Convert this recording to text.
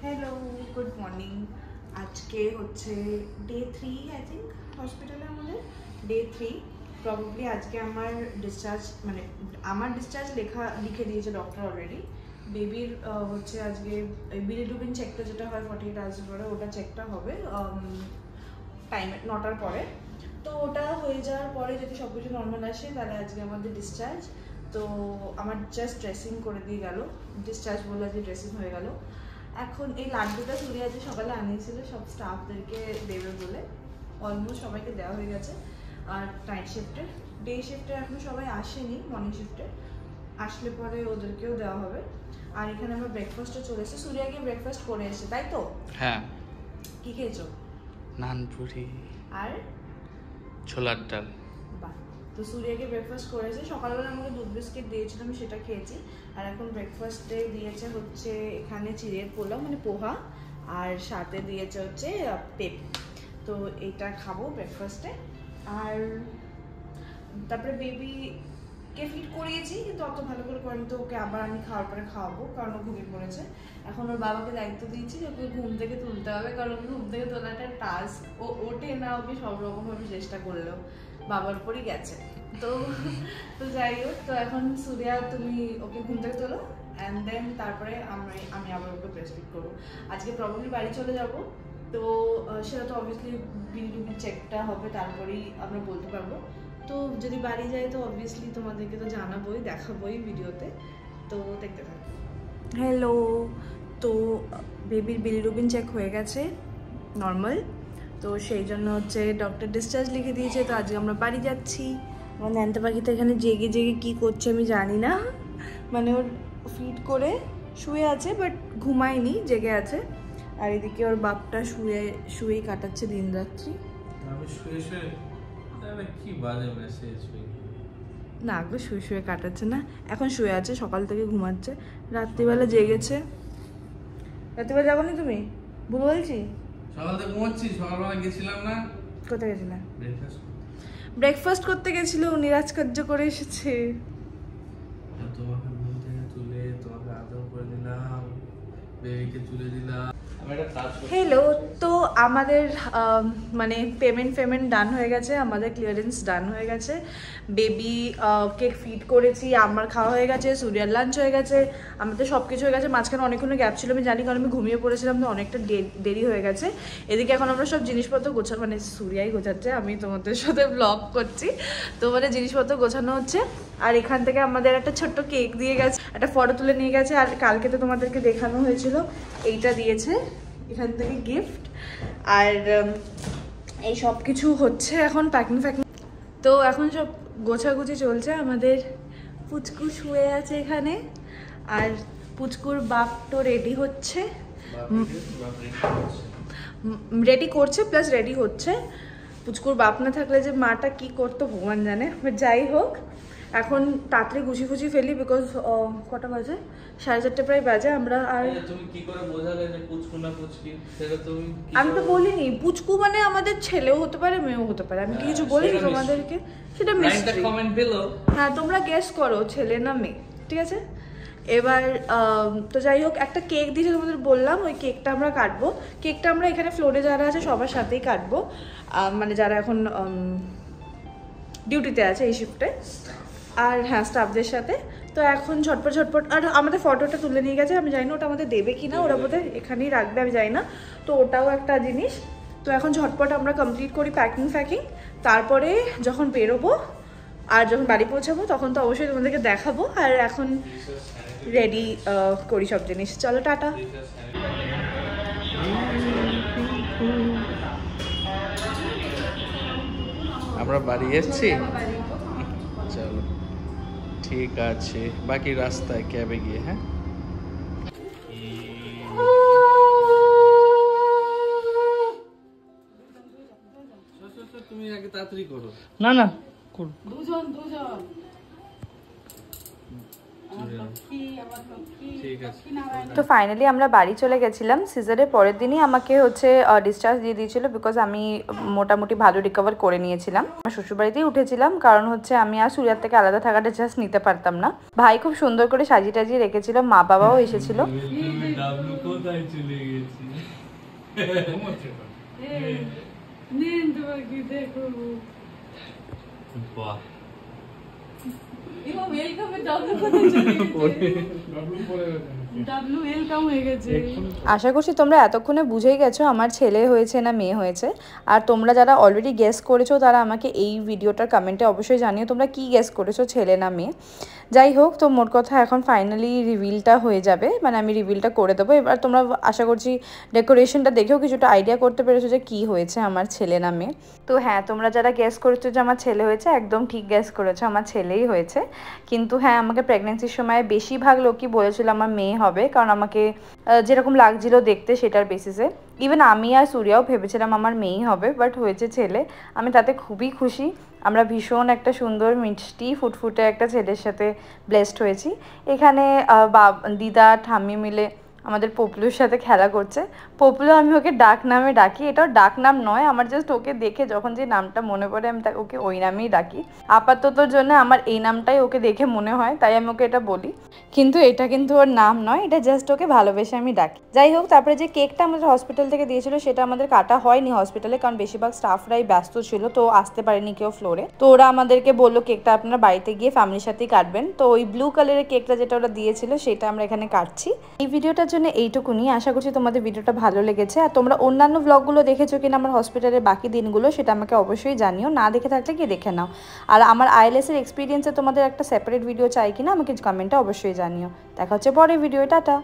Hello, good morning. আজকে হচ্ছে day 3 I think হসপিটালে আমাদের ডে 3 প্রবাবলি। আজকে আমার ডিসচার্জ আমার ডিসচার্জ লিখে দিয়েছে ডক্টর অলরেডি। বেবির হচ্ছে আজকে বিলিরুবিন চেকটা যেটা হয় 48 আওয়ার্স পরে, ওটা চেকটা হবে টাইমে 9টার পরে। তো ওটা হয়ে যাওয়ার পরে যদি সব কিছু নর্মাল আসে তাহলে আজকে আমাদের ডিসচার্জ। তো আমার জাস্ট ড্রেসিং করে দিয়ে গেল, ডিসচার্জ বলে যে ড্রেসিং হয়ে গেল। এখন এই লাড্ডুটা সূর্য আজ সকালে আনিয়েছিল সব স্টাফদেরকে দেবে বলে, অলমোস্ট সবাইকে দেওয়া হয়ে গেছে। আর নাইট শিফটে, ডে শিফটে এখন সবাই আসেনি, মর্নিং শিফটে আসলে পরে ওদেরকেও দেওয়া হবে। আর এখানে আমার ব্রেকফাস্টও চলে এসেছে, সূর্যকে ব্রেকফাস্ট করে এসেছে তাই তো? হ্যাঁ। কি খেয়েছো? নানপুরি আর ছোলার ডাল। বাহ। তো সূর্যকে ব্রেকফাস্ট করেছে, সকালবেলা আমাকে দুধ বিস্কিট দিয়েছিল, আমি সেটা খেয়েছি। আর এখন ব্রেকফাস্টে দিয়েছে হচ্ছে এখানে চিড়ের পোলাও মানে পোহা, আর সাথে দিয়েছে হচ্ছে পেপ। তো এইটা খাবো ব্রেকফাস্টে। আর তারপরে বেবিকে ফিড করিয়েছি, কিন্তু অত ভালো করে করেনি, তো ওকে আবার আমি খাওয়ার পরে খাওয়াবো, কারণ ও ঘুমিয়ে পড়েছে। এখন ওর বাবাকে দায়িত্ব দিয়েছি যে ওকে ঘুম থেকে তুলতে হবে, কারণ ঘুম থেকে তোলাটা টাস্ক। ও ওঠে না, ওকে সব রকমভাবে চেষ্টা করলেও বাবার উপরই গেছে। তো যাই হোক, তো এখন সূর্যা তুমি ওকে ঘুম থেকে তোলো অ্যান্ড দেন তারপরে আমি আবার ওকে ব্রেস্টফিড করবো। আজকে প্রবলেমলি বাড়ি চলে যাব, তো সেটা তো অবভিয়াসলি বিল চেকটা হবে, তারপরেই আমরা বলতে পারবো। তো যদি বাড়ি যাই তো অবভিয়াসলি তোমাদেরকে তো জানাবোই, দেখাবোই ভিডিওতে, তো দেখতে থাকো। হ্যালো, তো বেবির বিলিরুবিন চেক হয়ে গেছে নর্মাল, তো সেই জন্য হচ্ছে ডক্টর ডিসচার্জ লিখে দিয়েছে। তো আজকে আমরা বাড়ি যাচ্ছি। আমার ন্যান্তা পাখিটা এখানে জেগে জেগে কী করছে আমি জানি না, মানে ওর ফিড করে শুয়ে আছে বাট ঘুমায়নি, জেগে আছে। আর এদিকে ওর বাপটা শুয়েই কাটাচ্ছে দিন রাত্রি। আমি শুয়ে কি বাজে মেসেজ না গো, শুয়ে কাটাচ্ছে না, এখন শুয়ে আছে, সকাল থেকে ঘুমাচ্ছে, রাত্রিবেলা জেগেছে। রাত্রিবেলা যাবো না তুমি? ভুল বলছি? সকাল থেকে ঘুমাচ্ছি, সকালবেলা গেছিলাম না। কোথায় গেছিলে? ব্রেকফাস্ট করতে গেছিল, উনি রাজকার্য করে এসেছে। তোমাকে ঘুম থেকে তুলে তোমাকে আদর করে দিলাম, বেবিকে তুলে দিলাম। হ্যালো, তো আমাদের মানে পেমেন্ট ডান হয়ে গেছে, আমাদের ক্লিয়ারেন্স ডান হয়ে গেছে। বেবি কেক ফিড করেছি, আমার খাওয়া হয়ে গেছে, সূর্যার লাঞ্চ হয়ে গেছে, আমাদের সব কিছু হয়ে গেছে। মাঝখানে অনেকক্ষণ গ্যাপ ছিল আমি জানি, কারণ আমি ঘুমিয়ে পড়েছিলাম, তো অনেকটা দেরি হয়ে গেছে। এদিকে এখন আমরা সব জিনিসপত্র মানে সূর্যাই গোছাচ্ছে, আমি তোমাদের সাথে ব্লগ করছি, তো মানে জিনিসপত্র গোছানো হচ্ছে। আর এখান থেকে আমাদের একটা ছোট্ট কেক দিয়ে গেছে, একটা ফটো তুলে নিয়ে গেছে। আর কালকে তো তোমাদেরকে দেখানো হয়েছিল, এইটা দিয়েছে এখান থেকে গিফট। আর এই সব কিছু হচ্ছে এখন প্যাকিং। তো এখন সব গোছাগুছি চলছে। আমাদের পুচকু শুয়ে আছে এখানে, আর পুচকুর বাপ তো রেডি হচ্ছে, রেডি করছে প্লাস রেডি হচ্ছে। পুচকুর বাপ না থাকলে যে মাটা কি করতো ভগবান জানে। যাই হোক, এখন তাড়াতাড়ি গুছি ফেলি, বিকজ কটা বাজে? 4:30 প্রায় বাজে। আমরা আর তুমি কি করে বোঝালে যে পুচকু না পুচকি? সেটা তুমি আমি তো বলিনি। পুচকু মানে আমাদের ছেলেও হতে পারে, মেয়েও হতে পারে, আমি কি কিছু বলিনি তোমাদেরকে? সেটা মিস্ট্রি। হ্যাঁ, তোমরা গেস করো ছেলে না মেয়ে, ঠিক আছে? এবার তো যাই হোক, একটা কেক দিয়েছে তোমাদের বললাম, ওই কেকটা আমরা কাটবো। কেকটা আমরা এখানে ফ্লোরে যারা আছে সবার সাথেই কাটবো, মানে যারা এখন ডিউটিতে আছে এই শিফটে, আর হ্যাঁ স্টাফদের সাথে। তো এখন ঝটপট আর আমাদের ফটোটা তুলে নিয়ে গেছে, আমি জানি না ওটা আমাদের দেবে কি না, ওরা বোধহয় এখানেই রাখবে, আমি জানি না। তো ওটাও একটা জিনিস। তো এখন ঝটপট আমরা কমপ্লিট করি প্যাকিং, তারপরে যখন বেরোবো আর যখন বাড়ি পৌঁছাবো তখন তো অবশ্যই তোমাদেরকে দেখাবো। আর এখন রেডি করি সব জিনিস। চলো টাটা। আমরা বাড়ি এসেছি, চলো ঠিক আছে, বাকি রাস্তায় ক্যাবে গিয়ে। হ্যাঁ, তুমি আগে তাড়াতাড়ি করো। না দুজন ঠিক আছে। তো ফাইনালি আমরা বাড়ি চলে গেছিলাম। সিজারের পরের দিনই আমাকে হচ্ছে ডিসচার্জ দিয়ে দিয়েছিল, বিকজ আমি মোটামুটি ভালো রিকভার করে নিয়েছিলাম। আমার শ্বশুরবাড়িতেই উঠেছিলাম, কারণ হচ্ছে আমি আর সুরিয়ার থেকে আলাদা থাকাটা জাস্ট নিতে পারতাম না। ভাই খুব সুন্দর করে সাজিয়ে টাজিয়ে রেখেছিল, মা বাবাও এসেছিল। ডাবলু কোথায় চলে গেছি? বাহ, আশা করছি তোমরা এতক্ষণে বুঝেই গেছো আমার ছেলে হয়েছে না মেয়ে হয়েছে। আর তোমরা যারা অলরেডি গেস করেছো তারা আমাকে এই ভিডিওটার কমেন্টে অবশ্যই জানিও তোমরা কি গেস করেছো, ছেলে না মেয়ে। যাই হোক, তো মোট কথা এখন ফাইনালি রিভিলটা হয়ে যাবে, মানে আমি রিভিলটা করে দেবো। এবার তোমরা আশা করছি ডেকোরেশনটা দেখেও কিছুটা আইডিয়া করতে পেরেছো যে কি হয়েছে, আমার ছেলে না মেয়ে। তো হ্যাঁ, তোমরা যারা গেস করেছো যে আমার ছেলে হয়েছে, একদম ঠিক গেস করেছো, আমার ছেলেই হয়েছে। কিন্তু হ্যাঁ, আমাকে প্রেগনেন্সির সময় বেশিরভাগ লোকই বলেছিল আমার মেয়ে হবে, কারণ আমাকে যেরকম লাগছিল দেখতে সেটার বেসিসে। ইভেন আমি আর সূর্যাও ভেবেছিলাম আমার মেয়েই হবে, বাট হয়েছে ছেলে। আমি তাতে খুবই খুশি। আমরা ভীষণ একটা সুন্দর মিষ্টি ফুটফুটে একটা ছেলের সাথে ব্লেসড হয়েছি। এখানে দিদা ঠাম্মি মিলে আমাদের পপুলুর সাথে খেলা করছে। পপুলু আমি ওকে ডাক নামে ডাকি, এটাও ডাক নাম নয়, আমার জাস্ট ওকে দেখে যখন যে নামটা মনে পড়ে আমি ওকে ওই নামেই ডাকি। আপাততর জন্য আমার এই নামটাই ওকে দেখে মনে হয়, তাই আমি ওকে এটা বলি। কিন্তু এটা কিন্তু ওর নাম নয়, এটা জাস্ট ওকে ভালোবেসে আমি ডাকি। যাই হোক, তারপরে যে কেকটা আমাদের হসপিটাল থেকে দিয়েছিল সেটা আমাদের কাটা হয়নি হসপিটালে, কারণ বেশিরভাগ স্টাফরাই ব্যস্ত ছিল, তো আসতে পারেনি কেউ ফ্লোরে। তো ওরা আমাদেরকে বললো কেকটা আপনারা বাড়িতে গিয়ে ফ্যামিলির সাথেই কাটবেন। তো ওই ব্লু কালারের কেকটা যেটা ওরা দিয়েছিল সেটা আমরা এখানে কাটছি। এই ভিডিওটার জন্য এইটুকুনি। আশা করছি তোমাদের ভিডিওটা ভালো লেগেছে। আর তোমরা অন্যান্য ব্লগগুলো দেখেছো কিনা আমার হসপিটালের বাকি দিনগুলো, সেটা আমাকে অবশ্যই জানিও। না দেখে থাকলে গিয়ে দেখে নাও। আর আমার আইএলএসের এক্সপিরিয়েন্সে তোমাদের একটা সেপারেট ভিডিও চাই কিনা আমাকে কমেন্টে অবশ্যই জানিও। দেখা হচ্ছে পরের ভিডিও। টাটা।